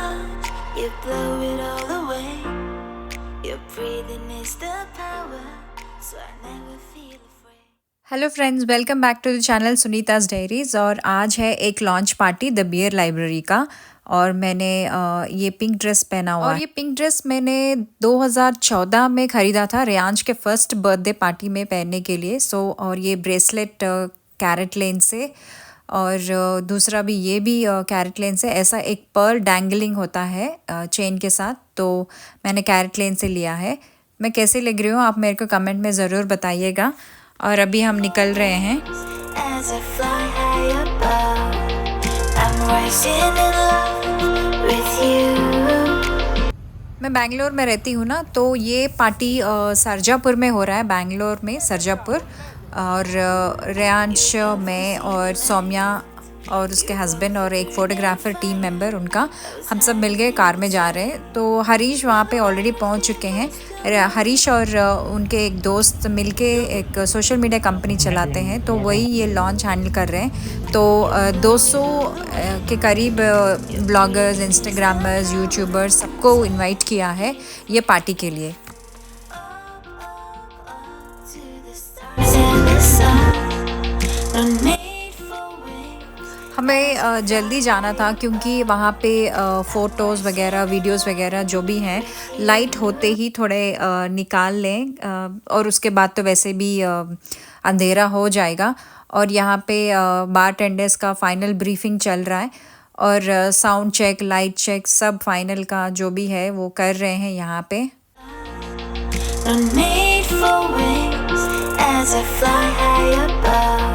love, you blow it all away. Your breathing is the power, so I never feel afraid. Hello friends, welcome back to the channel Sunita's diaries. और आज है एक launch party the beer library का। और मैंने ये pink dress पहना हुआ है। और ये पिंक ड्रेस मैंने 2014 में ख़रीदा था रेयांश के फर्स्ट बर्थडे पार्टी में पहनने के लिए। और ये ब्रेसलेट कैरेट लेन से, और दूसरा भी ये भी कैरेट लेन से, ऐसा एक पर्ल डैंगलिंग होता है चेन के साथ, तो मैंने कैरेट लेन से लिया है। मैं कैसे लग रही हूँ आप मेरे को कमेंट में ज़रूर बताइएगा। और अभी हम निकल रहे हैं। As I fly high above, I'm rising in love with you. मैं बैंगलोर में रहती हूँ ना, तो ये पार्टी सरजापुर में हो रहा है, बैंगलोर में सरजापुर। और रेयांश, मैं और सौम्या और उसके हस्बैंड और एक फ़ोटोग्राफ़र टीम मेंबर, उनका हम सब मिल गए कार में जा रहे हैं। तो हरीश वहाँ पे ऑलरेडी पहुँच चुके हैं। हरीश और उनके एक दोस्त मिलके एक सोशल मीडिया कंपनी चलाते हैं, तो वही ये लॉन्च हैंडल कर रहे हैं। तो 200 के करीब ब्लॉगर्स, इंस्टाग्रामर्स, यूट्यूबर्स सबको इनवाइट किया है ये पार्टी के लिए। To the stars and the sun, I'm made for wings. हमें जल्दी जाना था क्योंकि वहाँ पे फ़ोटोज़ वगैरह, वीडियोस वगैरह जो भी हैं, लाइट होते ही थोड़े निकाल लें, और उसके बाद तो वैसे भी अंधेरा हो जाएगा। और यहाँ पे बार टेंडर्स का फ़ाइनल ब्रीफिंग चल रहा है, और साउंड चेक, लाइट चेक सब फाइनल का जो भी है वो कर रहे हैं यहाँ पे। I'm made for wings as I fly high above.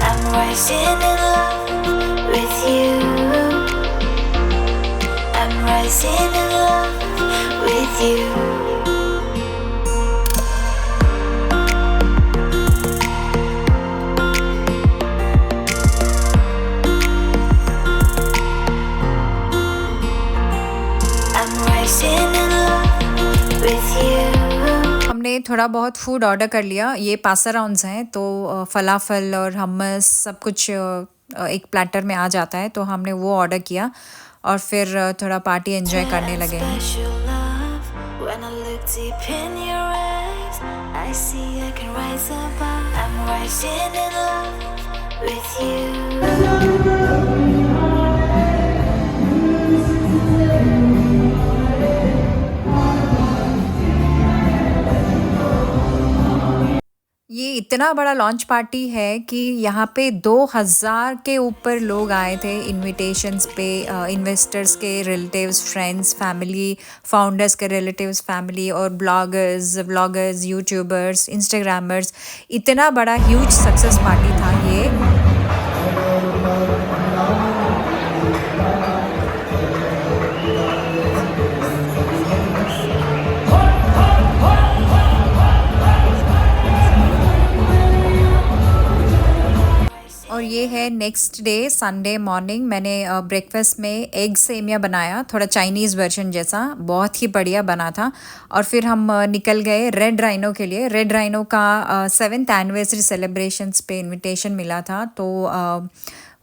I'm rising in love with you. I'm rising in love with you. I'm rising in love with you. हमने थोड़ा बहुत फूड ऑर्डर कर लिया। ये पासा राउंड्स हैं, तो फलाफल और हमस सब कुछ एक प्लेटर में आ जाता है, तो हमने वो ऑर्डर किया और फिर थोड़ा पार्टी एंजॉय करने लगे हैं। Special love. When I look deep in your eyes, I see I can rise above. I'm rising in love with you. ये इतना बड़ा लॉन्च पार्टी है कि यहाँ पे 2000 के ऊपर लोग आए थे इनविटेशंस पे। इन्वेस्टर्स के रिलेटिव्स, फ्रेंड्स, फैमिली, फाउंडर्स के रिलेटिव्स, फैमिली, और व्लॉगर्स, यूट्यूबर्स, इंस्टाग्रामर्स। इतना बड़ा ह्यूज सक्सेस पार्टी था ये। और ये है नेक्स्ट डे संडे मॉर्निंग। मैंने ब्रेकफास्ट में एग सेमिया बनाया, थोड़ा चाइनीज़ वर्जन जैसा, बहुत ही बढ़िया बना था। और फिर हम निकल गए रेड राइनो के लिए। रेड राइनो का 7th एनिवर्सरी सेलिब्रेशंस पे इनविटेशन मिला था, तो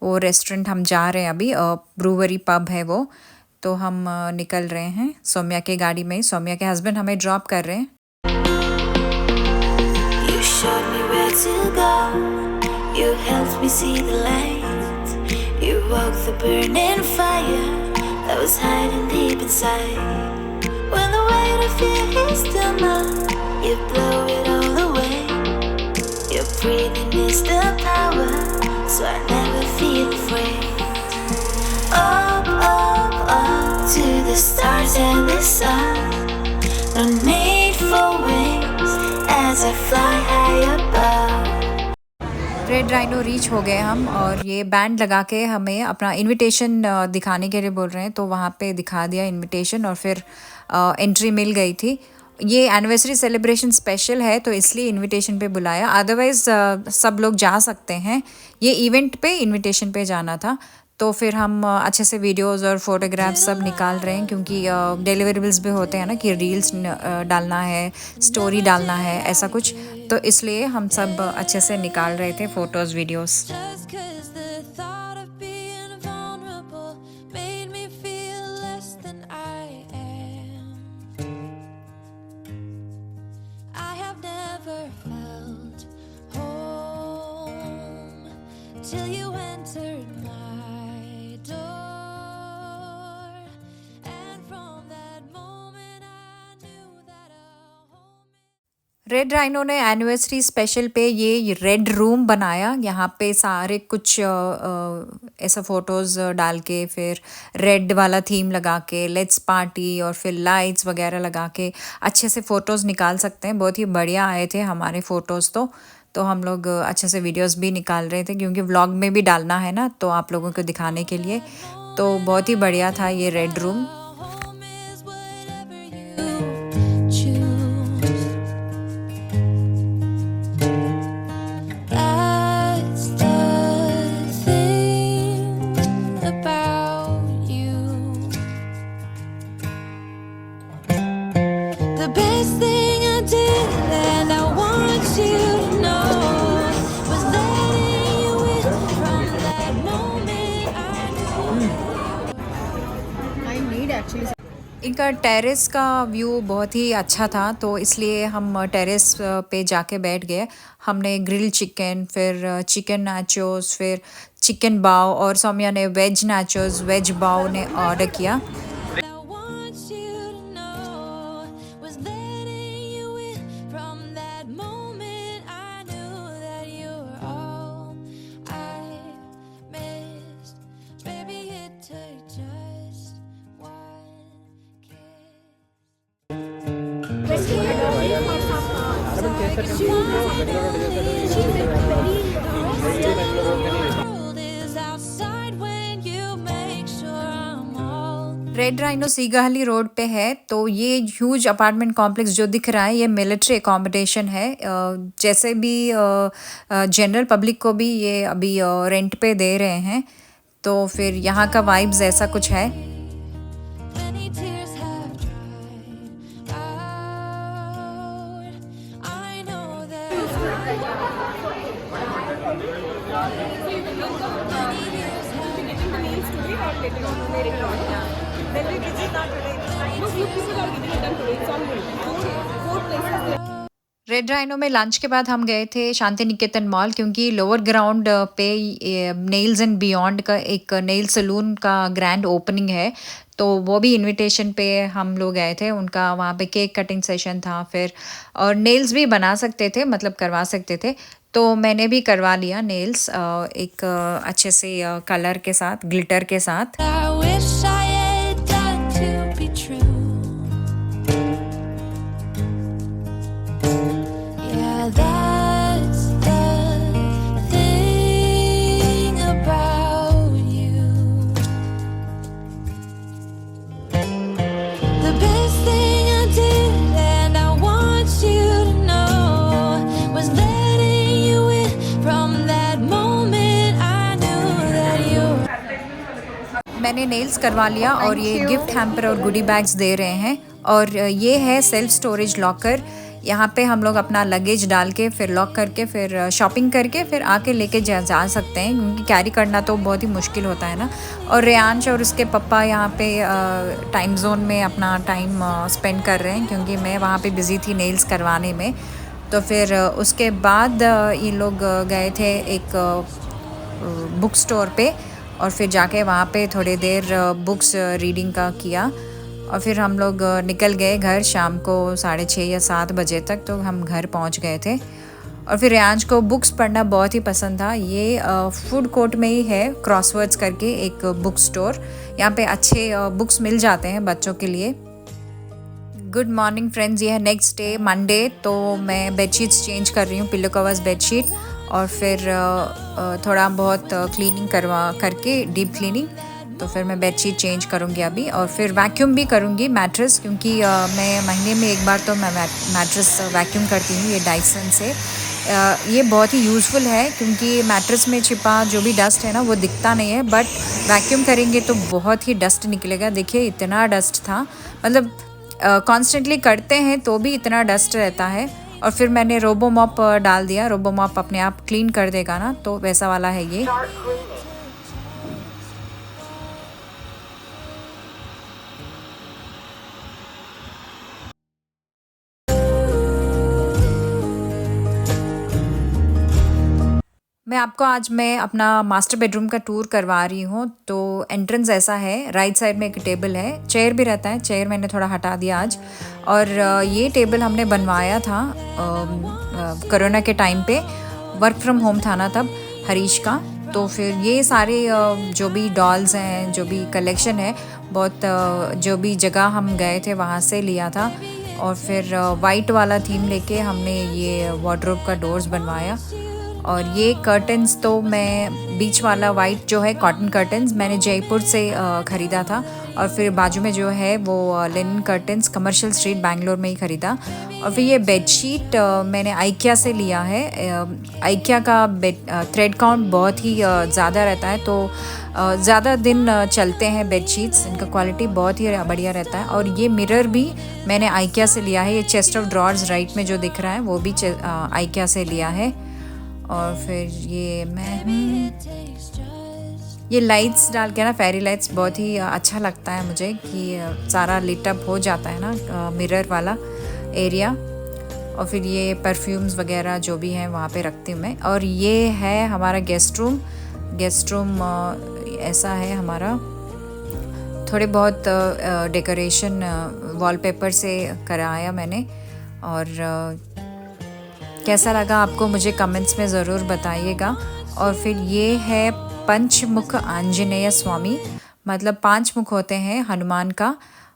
वो रेस्टोरेंट हम जा रहे हैं अभी। ब्रूवरी पब है वो, तो हम निकल रहे हैं सौम्या के गाड़ी में। सौम्या के हस्बैंड हमें ड्रॉप कर रहे हैं। You showed me where to go. You helped me see the light. You woke the burning fire that was hiding deep inside. When the weight of fear is too much, you blow it all away. Your breathing is the power, so I never feel afraid. Up, up, up to the stars and the sun. I'm made for wings as I fly high above. Red rhino reach हो गए हम, और ये band लगा के हमें अपना invitation दिखाने के लिए बोल रहे हैं, तो वहाँ पे दिखा दिया इनविटेशन, और फिर एंट्री मिल गई थी। ये एनिवर्सरी सेलिब्रेशन स्पेशल है, तो इसलिए इनविटेशन पे बुलाया, अदरवाइज़ सब लोग जा सकते हैं। ये इवेंट पे इनविटेशन पे जाना था। तो फिर हम अच्छे से वीडियोस और फोटोग्राफ्स सब निकाल रहे हैं, क्योंकि डिलीवरेबल्स भी होते हैं ना, कि रील्स डालना है, स्टोरी डालना है, ऐसा कुछ। तो इसलिए हम सब अच्छे से निकाल रहे थे photos, videos. Just 'cause the thought of being vulnerable made me feel less till you entered my door. And from that moment I knew that a home. Red rhino ने एनिवर्सरी स्पेशल पे ये red room बनाया। यहाँ पे सारे कुछ ऐसा photos डाल के, फिर रेड वाला थीम लगा के, लेट्स पार्टी, और फिर लाइट्स वगैरह लगा के अच्छे से फ़ोटोज़ निकाल सकते हैं। बहुत ही बढ़िया आए थे हमारे फ़ोटोज़। तो हम लोग अच्छे से वीडियोस भी निकाल रहे थे, क्योंकि व्लॉग में भी डालना है ना, तो आप लोगों को दिखाने के लिए। तो बहुत ही बढ़िया था ये red room. Home is whatever you choose. That's the thing about you. The best thing I did, and I want you to know, was letting you in from that moment I knew. इनका terrace का view बहुत ही अच्छा था, तो इसलिए हम terrace पे जाके बैठ गए। हमने ग्रिल चिकन, फिर चिकन नाचोस, फिर चिकन बाव, और सौम्या ने वेज नाचोस, वेज बाव ने ऑर्डर किया। I want you to know, was letting you in from that moment I knew that you were all I missed. Baby, it took just one kiss. World is outside when you make sure I'm all. Red rhino सीगहली road पे है। तो ये huge apartment complex जो दिख रहा है, ये मिलिट्री अकोमोडेशन है। जैसे भी जनरल पब्लिक को भी ये अभी रेंट पे दे रहे हैं। तो फिर यहाँ का वाइब्स ऐसा कुछ है। Many tears have dried out. I know that many years have red rhino में लंच के बाद हम गए थे शांति निकेतन मॉल, क्योंकि लोअर ग्राउंड पे नेल्स एंड बियॉन्ड का एक नेल सलून का ग्रैंड ओपनिंग है। तो वो भी इनविटेशन पे हम लोग गए थे। उनका वहाँ पे केक कटिंग सेशन था, फिर और नेल्स भी बना सकते थे, मतलब करवा सकते थे। तो मैंने भी करवा लिया नेल्स एक अच्छे से कलर के साथ, ग्लिटर के साथ। I wish I had done to be true. Yeah, that's the thing about you. The best thing I did, and I want you to know, was letting you in from that moment I knew that you were. मैंने nails करवा लिया, और ये gift hamper और गुडी bags दे रहे हैं। और ये है सेल्फ स्टोरेज लॉकर। यहाँ पे हम लोग अपना लगेज डाल के, फिर लॉक करके, फिर शॉपिंग करके, फिर आके लेके जा सकते हैं, क्योंकि कैरी करना तो बहुत ही मुश्किल होता है ना। और रेयांश और उसके पापा यहाँ पे टाइम जोन में अपना टाइम स्पेंड कर रहे हैं, क्योंकि मैं वहाँ पे बिज़ी थी नेल्स करवाने में। तो फिर उसके बाद ये लोग गए थे एक बुक स्टोर पे, और फिर जाके वहाँ पे थोड़ी देर बुक्स रीडिंग का किया। और फिर हम लोग निकल गए घर शाम को 6:30 या 7 बजे तक। तो हम घर पहुँच गए थे। और फिर रेयांश को बुक्स पढ़ना बहुत ही पसंद था। ये फूड कोर्ट में ही है, क्रॉसवर्ड्स करके एक बुक स्टोर। यहाँ पे अच्छे बुक्स मिल जाते हैं बच्चों के लिए। गुड मॉर्निंग फ्रेंड्स, ये है नेक्स्ट डे मंडे। तो मैं बेडशीट्स चेंज कर रही हूँ, पिलो कवर्स, बेडशीट, और फिर थोड़ा बहुत क्लीनिंग करके डीप क्लीनिंग। तो फिर मैं बेडशीट चेंज करूँगी अभी, और फिर वैक्यूम भी करूँगी मैट्रेस, क्योंकि मैं महीने में एक बार तो मैं मैट्रेस वैक्यूम करती हूँ ये डाइसन से। ये बहुत ही यूज़फुल है, क्योंकि मैट्रेस में छिपा जो भी डस्ट है ना, वो दिखता नहीं है, बट वैक्यूम करेंगे तो बहुत ही डस्ट निकलेगा। देखिए इतना डस्ट था, मतलब कॉन्स्टेंटली करते हैं तो भी इतना डस्ट रहता है। और फिर मैंने रोबो मॉप डाल दिया। रोबो मॉप अपने आप क्लीन कर देगा ना, तो वैसा वाला है ये। मैं आपको आज मैं अपना मास्टर बेडरूम का टूर करवा रही हूँ। तो एंट्रेंस ऐसा है, राइट साइड में एक टेबल है, चेयर भी रहता है, चेयर मैंने थोड़ा हटा दिया आज। और ये टेबल हमने बनवाया था कोरोना के टाइम पे, वर्क फ्रॉम होम था ना तब हरीश का। तो फिर ये सारे जो भी डॉल्स हैं, जो भी कलेक्शन है, बहुत जो भी जगह हम गए थे वहाँ से लिया था। और फिर वाइट वाला थीम लेके हमने ये वार्डरोब का डोर्स बनवाया। और ये कर्टन्स तो मैं बीच वाला वाइट जो है कॉटन कर्टन्स मैंने जयपुर से ख़रीदा था। और फिर बाजू में जो है वो linen curtains commercial street Bangalore में ही ख़रीदा। और फिर ये बेडशीट मैंने आइकिया से लिया है। आइकिया का थ्रेड काउंट बहुत ही ज़्यादा रहता है, तो ज़्यादा दिन चलते हैं बेडशीट्स, इनका क्वालिटी बहुत ही बढ़िया रहता है। और ये मिरर भी मैंने आइकिया से लिया है। ये चेस्ट ऑफ ड्रॉर्स राइट में जो दिख रहा है वो भी आइकिया से लिया है। और फिर ये लाइट्स डाल के ना, फेरी लाइट्स, बहुत ही अच्छा लगता है मुझे कि सारा लिट अप हो जाता है ना मिरर वाला एरिया। और फिर ये परफ्यूम्स वगैरह जो भी हैं वहाँ पे रखती हूँ मैं। और ये है हमारा गेस्ट रूम ऐसा है हमारा। थोड़े बहुत डेकोरेशन वॉलपेपर से कराया मैंने। और कैसा लगा आपको मुझे कमेंट्स में ज़रूर बताइएगा। और फिर ये है पंचमुख आंजनेय स्वामी, मतलब 5 मुख होते हैं हनुमान का।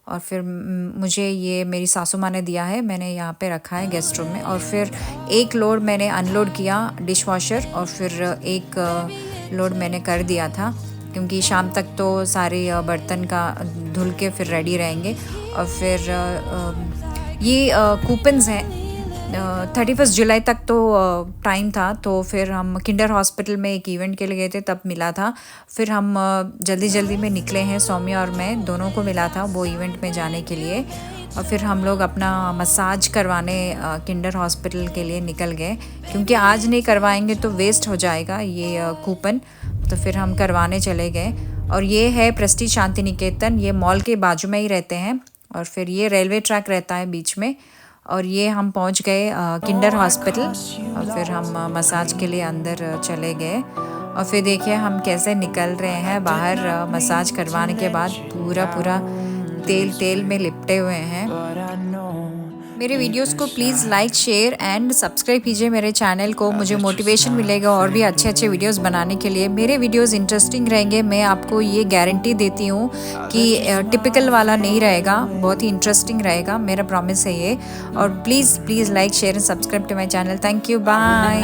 और फिर मुझे ये मेरी सासू माँ ने दिया है, मैंने यहाँ पे रखा है गेस्ट रूम में। और फिर एक लोड मैंने अनलोड किया डिश वॉशर, और फिर एक लोड मैंने कर दिया था क्योंकि शाम तक तो सारे बर्तन का धुल के फिर रेडी रहेंगे। और फिर ये कूपन्स हैं, 31 जुलाई तक तो टाइम था। तो फिर हम किंडर हॉस्पिटल में एक इवेंट के लिए गए थे, तब मिला था। फिर हम जल्दी में निकले हैं, सौम्या और मैं दोनों को मिला था वो इवेंट में जाने के लिए। और फिर हम लोग अपना मसाज करवाने किंडर हॉस्पिटल के लिए निकल गए, क्योंकि आज नहीं करवाएंगे तो वेस्ट हो जाएगा ये कूपन। तो फिर हम करवाने चले गए। और ये है प्रेस्टीज शांति निकेतन, ये मॉल के बाजू में ही रहते हैं। और फिर ये रेलवे ट्रैक रहता है बीच में। और ये हम पहुंच गए किंडर हॉस्पिटल। और फिर हम मसाज के लिए अंदर चले गए। और फिर देखिए हम कैसे निकल रहे हैं बाहर मसाज करवाने के बाद, पूरा तेल में लिपटे हुए हैं। मेरे वीडियोस को please like, share and subscribe कीजिए मेरे चैनल को, मुझे मोटिवेशन मिलेगा और भी अच्छे वीडियोस बनाने के लिए। मेरे वीडियोस इंटरेस्टिंग रहेंगे, मैं आपको ये गारंटी देती हूँ कि टिपिकल वाला नहीं रहेगा, बहुत ही इंटरेस्टिंग रहेगा, मेरा प्रॉमिस है ये। और please like, share and subscribe to my channel. Thank you, bye.